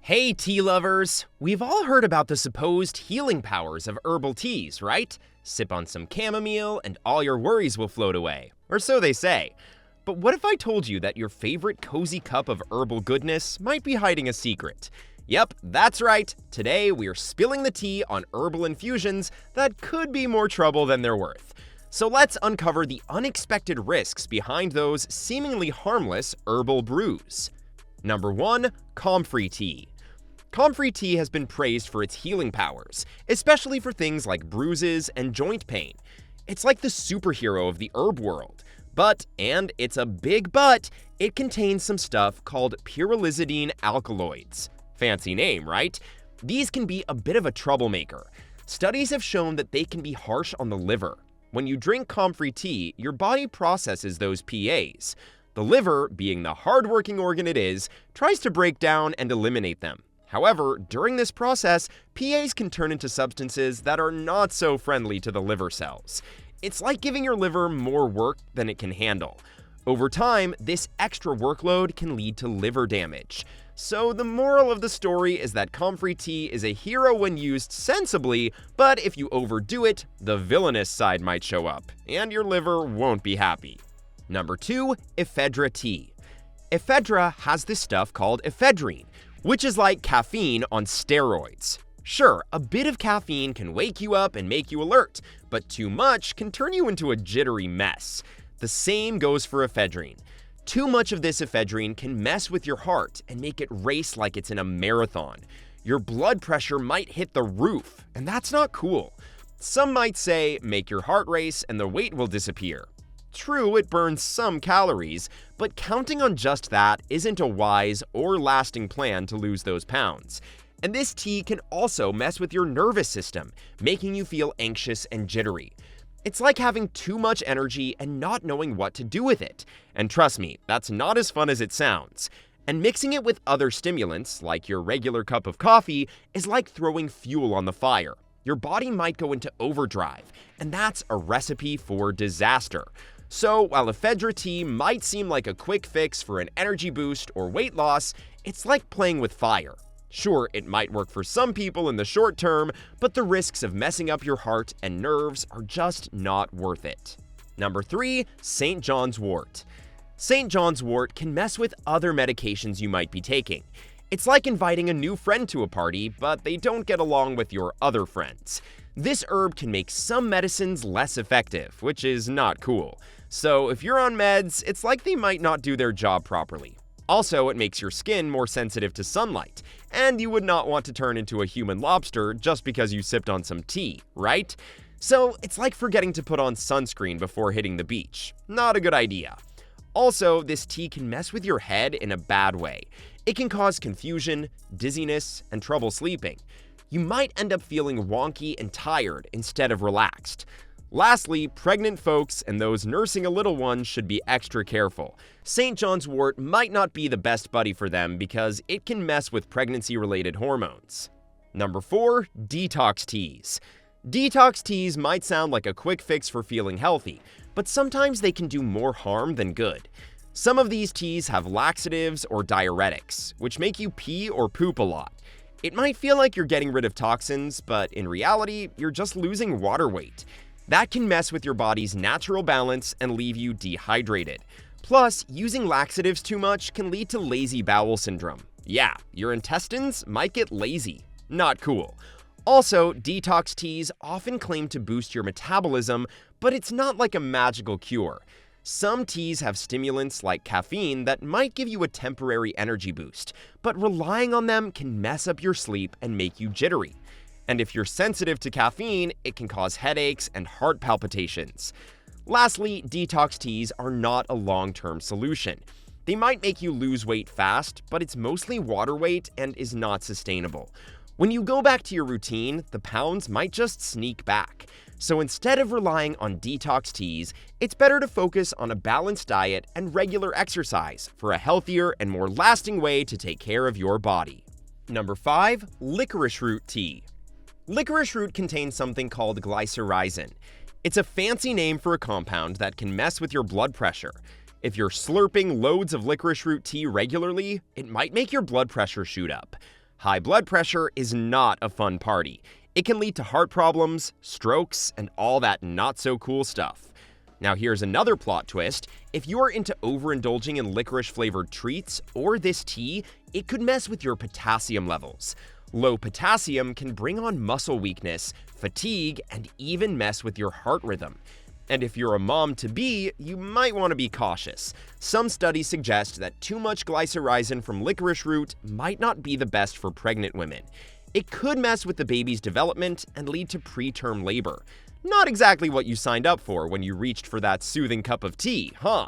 Hey tea lovers! We've all heard about the supposed healing powers of herbal teas, right? Sip on some chamomile and all your worries will float away. Or so they say. But what if I told you that your favorite cozy cup of herbal goodness might be hiding a secret? Yep, that's right. Today we're spilling the tea on herbal infusions that could be more trouble than they're worth. So let's uncover the unexpected risks behind those seemingly harmless herbal brews. Number 1. Comfrey Tea. Comfrey Tea has been praised for its healing powers, especially for things like bruises and joint pain. It's like the superhero of the herb world. But, and it's a big but, it contains some stuff called pyrrolizidine alkaloids. Fancy name, right? These can be a bit of a troublemaker. Studies have shown that they can be harsh on the liver. When you drink Comfrey Tea, your body processes those PAs. The liver, being the hardworking organ it is, tries to break down and eliminate them. However, during this process, PAs can turn into substances that are not so friendly to the liver cells. It's like giving your liver more work than it can handle. Over time, this extra workload can lead to liver damage. So the moral of the story is that Comfrey Tea is a hero when used sensibly, but if you overdo it, the villainous side might show up, and your liver won't be happy. Number 2. Ephedra Tea. Ephedra has this stuff called ephedrine, which is like caffeine on steroids. Sure, a bit of caffeine can wake you up and make you alert, but too much can turn you into a jittery mess. The same goes for ephedrine. Too much of this ephedrine can mess with your heart and make it race like it's in a marathon. Your blood pressure might hit the roof, and that's not cool. Some might say, make your heart race and the weight will disappear. True, it burns some calories, but counting on just that isn't a wise or lasting plan to lose those pounds. And this tea can also mess with your nervous system, making you feel anxious and jittery. It's like having too much energy and not knowing what to do with it. And trust me, that's not as fun as it sounds. And mixing it with other stimulants, like your regular cup of coffee, is like throwing fuel on the fire. Your body might go into overdrive, and that's a recipe for disaster. So, while Ephedra tea might seem like a quick fix for an energy boost or weight loss, it's like playing with fire. Sure, it might work for some people in the short term, but the risks of messing up your heart and nerves are just not worth it. Number 3. St. Johns Wort. St. Johns Wort can mess with other medications you might be taking. It's like inviting a new friend to a party, but they don't get along with your other friends. This herb can make some medicines less effective, which is not cool. So if you're on meds, it's like they might not do their job properly. Also, it makes your skin more sensitive to sunlight, and you would not want to turn into a human lobster just because you sipped on some tea, right? So it's like forgetting to put on sunscreen before hitting the beach. Not a good idea. Also, this tea can mess with your head in a bad way. It can cause confusion, dizziness, and trouble sleeping. You might end up feeling wonky and tired instead of relaxed. Lastly, pregnant folks and those nursing a little one should be extra careful. St. Johns Wort might not be the best buddy for them because it can mess with pregnancy-related hormones. Number 4. Detox Teas. Detox teas might sound like a quick fix for feeling healthy, but sometimes they can do more harm than good. Some of these teas have laxatives or diuretics, which make you pee or poop a lot. It might feel like you're getting rid of toxins, but in reality, you're just losing water weight. That can mess with your body's natural balance and leave you dehydrated. Plus, using laxatives too much can lead to lazy bowel syndrome. Yeah, your intestines might get lazy. Not cool. Also, detox teas often claim to boost your metabolism, but it's not like a magical cure. Some teas have stimulants like caffeine that might give you a temporary energy boost, but relying on them can mess up your sleep and make you jittery. And if you're sensitive to caffeine, it can cause headaches and heart palpitations. Lastly, detox teas are not a long-term solution. They might make you lose weight fast, but it's mostly water weight and is not sustainable. When you go back to your routine, the pounds might just sneak back. So instead of relying on detox teas, it's better to focus on a balanced diet and regular exercise for a healthier and more lasting way to take care of your body. Number 5. Licorice Root Tea. Licorice root contains something called glycyrrhizin. It's a fancy name for a compound that can mess with your blood pressure. If you're slurping loads of licorice root tea regularly, it might make your blood pressure shoot up. High blood pressure is not a fun party. It can lead to heart problems, strokes, and all that not-so-cool stuff. Now here's another plot twist. If you're into overindulging in licorice-flavored treats or this tea, it could mess with your potassium levels. Low potassium can bring on muscle weakness, fatigue, and even mess with your heart rhythm. And if you're a mom-to-be, you might want to be cautious. Some studies suggest that too much glycyrrhizin from licorice root might not be the best for pregnant women. It could mess with the baby's development and lead to preterm labor. Not exactly what you signed up for when you reached for that soothing cup of tea, huh?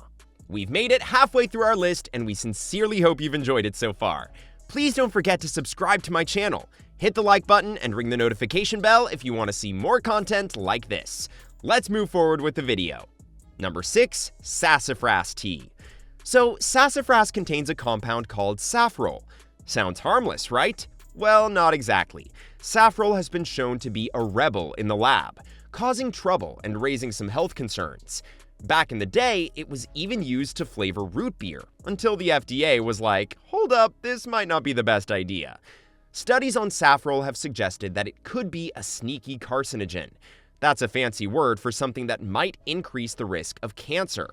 We've made it halfway through our list, and we sincerely hope you've enjoyed it so far. Please don't forget to subscribe to my channel. Hit the like button and ring the notification bell if you want to see more content like this. Let's move forward with the video. Number 6. Sassafras Tea. So, sassafras contains a compound called safrole. Sounds harmless, right? Well, not exactly. Safrole has been shown to be a rebel in the lab, causing trouble and raising some health concerns. Back in the day, it was even used to flavor root beer, until the FDA was like, hold up, this might not be the best idea. Studies on safrole have suggested that it could be a sneaky carcinogen. That's a fancy word for something that might increase the risk of cancer.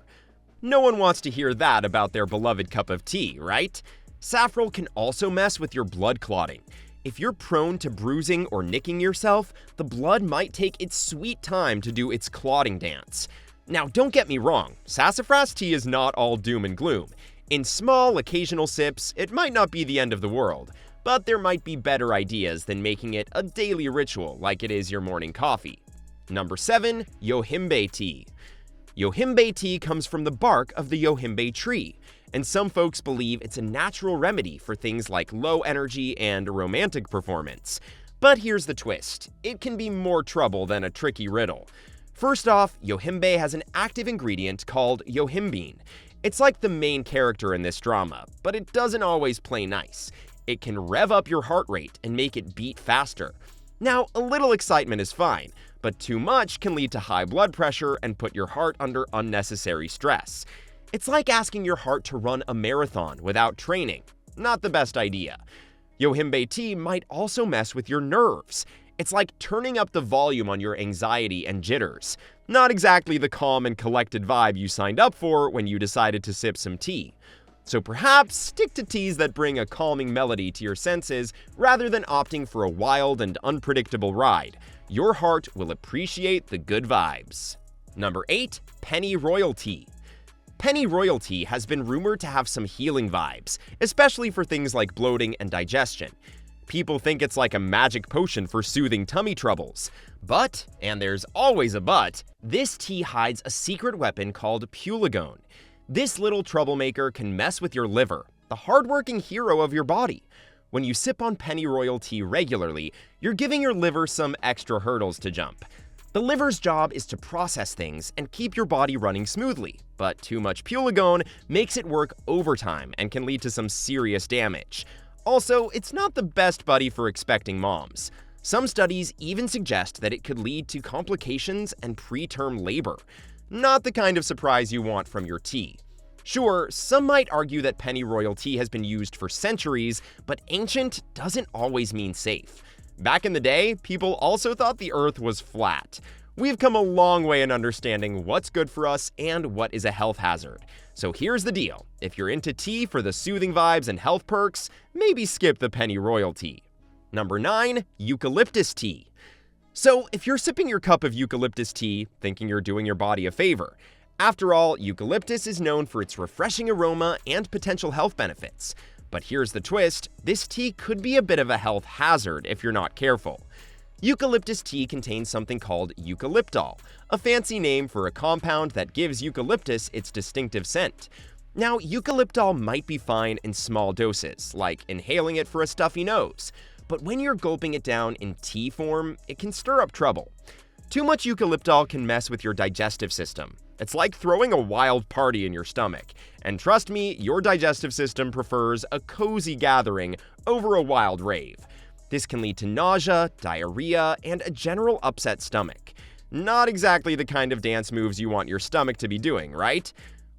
No one wants to hear that about their beloved cup of tea, right? Safrole can also mess with your blood clotting. If you're prone to bruising or nicking yourself, the blood might take its sweet time to do its clotting dance. Now, don't get me wrong, sassafras tea is not all doom and gloom. In small, occasional sips, it might not be the end of the world, but there might be better ideas than making it a daily ritual like it is your morning coffee. Number 7. Yohimbe Tea. Yohimbe tea comes from the bark of the Yohimbe tree, and some folks believe it's a natural remedy for things like low energy and romantic performance. But here's the twist. It can be more trouble than a tricky riddle. First off, Yohimbe has an active ingredient called yohimbine. It's like the main character in this drama, but it doesn't always play nice. It can rev up your heart rate and make it beat faster. Now, a little excitement is fine, but too much can lead to high blood pressure and put your heart under unnecessary stress. It's like asking your heart to run a marathon without training. Not the best idea. Yohimbe tea might also mess with your nerves. It's like turning up the volume on your anxiety and jitters. Not exactly the calm and collected vibe you signed up for when you decided to sip some tea. So perhaps stick to teas that bring a calming melody to your senses rather than opting for a wild and unpredictable ride. Your heart will appreciate the good vibes. Number 8. Pennyroyal Tea. Pennyroyal tea has been rumored to have some healing vibes, especially for things like bloating and digestion. People think it's like a magic potion for soothing tummy troubles. But, and there's always a but, this tea hides a secret weapon called pulegone. This little troublemaker can mess with your liver, the hardworking hero of your body. When you sip on Pennyroyal tea regularly, you're giving your liver some extra hurdles to jump. The liver's job is to process things and keep your body running smoothly, but too much pulegone makes it work overtime and can lead to some serious damage. Also, it's not the best buddy for expecting moms. Some studies even suggest that it could lead to complications and preterm labor. Not the kind of surprise you want from your tea. Sure, some might argue that Pennyroyal tea has been used for centuries, but ancient doesn't always mean safe. Back in the day, people also thought the earth was flat. We've come a long way in understanding what's good for us and what is a health hazard. So here's the deal. If you're into tea for the soothing vibes and health perks, maybe skip the Pennyroyal tea. Number 9. Eucalyptus Tea. So if you're sipping your cup of eucalyptus tea, thinking you're doing your body a favor. After all, eucalyptus is known for its refreshing aroma and potential health benefits. But here's the twist, this tea could be a bit of a health hazard if you're not careful. Eucalyptus tea contains something called eucalyptol, a fancy name for a compound that gives eucalyptus its distinctive scent. Now, eucalyptol might be fine in small doses, like inhaling it for a stuffy nose, but when you're gulping it down in tea form, it can stir up trouble. Too much eucalyptol can mess with your digestive system. It's like throwing a wild party in your stomach. And trust me, your digestive system prefers a cozy gathering over a wild rave. This can lead to nausea, diarrhea, and a general upset stomach. Not exactly the kind of dance moves you want your stomach to be doing, right?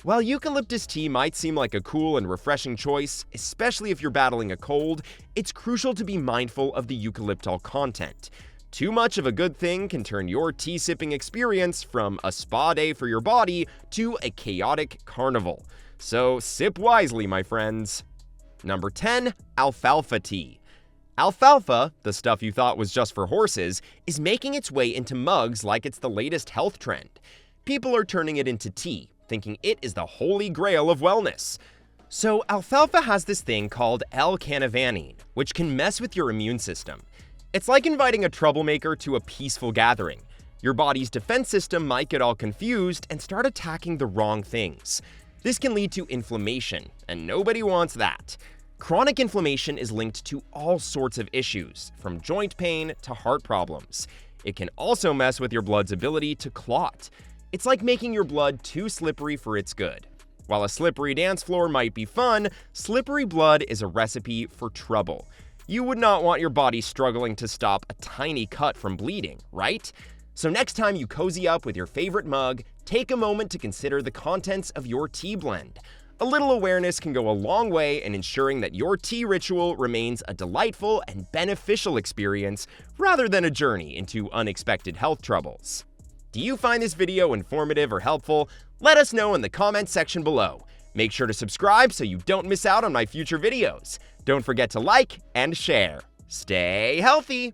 While eucalyptus tea might seem like a cool and refreshing choice, especially if you're battling a cold, it's crucial to be mindful of the eucalyptol content. Too much of a good thing can turn your tea sipping experience from a spa day for your body to a chaotic carnival. So sip wisely, my friends. Number 10. Alfalfa tea. Alfalfa, the stuff you thought was just for horses, is making its way into mugs like it's the latest health trend. People are turning it into tea, thinking it is the holy grail of wellness. So alfalfa has this thing called L-carnitine, which can mess with your immune system. It's like inviting a troublemaker to a peaceful gathering. Your body's defense system might get all confused and start attacking the wrong things. This can lead to inflammation, and nobody wants that. Chronic inflammation is linked to all sorts of issues, from joint pain to heart problems. It can also mess with your blood's ability to clot. It's like making your blood too slippery for its good. While a slippery dance floor might be fun, slippery blood is a recipe for trouble. You would not want your body struggling to stop a tiny cut from bleeding, right? So next time you cozy up with your favorite mug, take a moment to consider the contents of your tea blend. A little awareness can go a long way in ensuring that your tea ritual remains a delightful and beneficial experience rather than a journey into unexpected health troubles. Do you find this video informative or helpful? Let us know in the comments section below. Make sure to subscribe so you don't miss out on my future videos. Don't forget to like and share. Stay healthy!